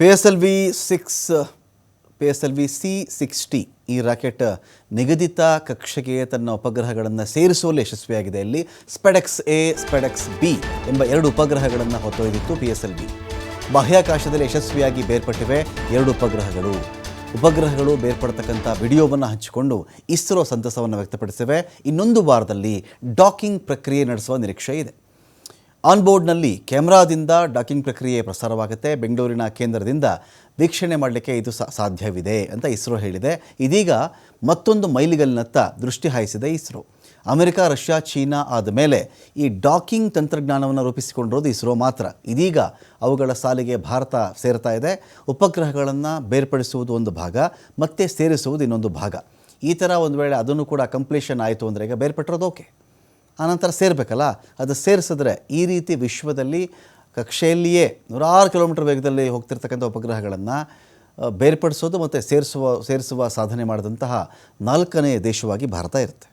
PSLV C-60 ಈ rocket ನಿಗದಿತ ಕಕ್ಷೆಗೆ ತನ್ನ ಉಪಗ್ರಹಗಳನ್ನು ಸೇರಿಸುವಲ್ಲಿ ಯಶಸ್ವಿಯಾಗಿದೆ. ಇಲ್ಲಿ ಸ್ಪೆಡೆಕ್ಸ್ ಎ, ಸ್ಪೆಡೆಕ್ಸ್ ಬಿ ಎಂಬ ಎರಡು ಉಪಗ್ರಹಗಳನ್ನು ಹೊತ್ತೊಯ್ದಿತ್ತು PSLV. ಬಾಹ್ಯಾಕಾಶದಲ್ಲಿ ಯಶಸ್ವಿಯಾಗಿ ಬೇರ್ಪಟ್ಟಿವೆ ಎರಡು ಉಪಗ್ರಹಗಳು ಬೇರ್ಪಡ್ತಕ್ಕಂಥ ವಿಡಿಯೋವನ್ನು ಹಂಚಿಕೊಂಡು ಇಸ್ರೋ ಸಂತಸವನ್ನು ವ್ಯಕ್ತಪಡಿಸಿವೆ. ಇನ್ನೊಂದು ವಾರದಲ್ಲಿ ಡಾಕಿಂಗ್ ಪ್ರಕ್ರಿಯೆ ನಡೆಸುವ ನಿರೀಕ್ಷೆ ಇದೆ. ಆನ್ಬೋರ್ಡ್ನಲ್ಲಿ ಕ್ಯಾಮ್ರಾದಿಂದ ಡಾಕಿಂಗ್ ಪ್ರಕ್ರಿಯೆ ಪ್ರಸಾರವಾಗುತ್ತೆ. ಬೆಂಗಳೂರಿನ ಕೇಂದ್ರದಿಂದ ವೀಕ್ಷಣೆ ಮಾಡಲಿಕ್ಕೆ ಇದು ಸಾಧ್ಯವಿದೆ ಅಂತ ಇಸ್ರೋ ಹೇಳಿದೆ. ಇದೀಗ ಮತ್ತೊಂದು ಮೈಲಿಗಲ್ಲಿನತ್ತ ದೃಷ್ಟಿ ಹಾಯಿಸಿದೆ ಇಸ್ರೋ. ಅಮೆರಿಕ, ರಷ್ಯಾ, ಚೀನಾ ಆದ ಮೇಲೆ ಈ ಡಾಕಿಂಗ್ ತಂತ್ರಜ್ಞಾನವನ್ನು ರೂಪಿಸಿಕೊಂಡಿರೋದು ಇಸ್ರೋ ಮಾತ್ರ. ಇದೀಗ ಅವುಗಳ ಸಾಲಿಗೆ ಭಾರತ ಸೇರ್ತಾ ಇದೆ. ಉಪಗ್ರಹಗಳನ್ನು ಬೇರ್ಪಡಿಸುವುದು ಒಂದು ಭಾಗ, ಮತ್ತೆ ಸೇರಿಸುವುದು ಇನ್ನೊಂದು ಭಾಗ. ಈ ಥರ ಒಂದು ವೇಳೆ ಅದನ್ನು ಕೂಡ ಕಂಪ್ಲೀಷನ್ ಆಯಿತು ಅಂದರೆ ಈಗ ಬೇರ್ಪಟ್ಟಿರೋದು ಓಕೆ, ಆನಂತರ ಸೇರಬೇಕಲ್ಲ. ಅದು ಸೇರಿಸಿದ್ರೆ ಈ ರೀತಿ ವಿಶ್ವದಲ್ಲಿ ಕಕ್ಷೆಯಲ್ಲಿಯೇ 100 ಕಿಲೋಮೀಟರ್ ವೇಗದಲ್ಲಿ ಹೋಗ್ತಿರ್ತಕ್ಕಂಥ ಉಪಗ್ರಹಗಳನ್ನು ಬೇರ್ಪಡಿಸೋದು ಮತ್ತು ಸೇರಿಸುವ ಸಾಧನೆ ಮಾಡಿದಂತಹ 4ನೇ ದೇಶವಾಗಿ ಭಾರತ ಇರುತ್ತೆ.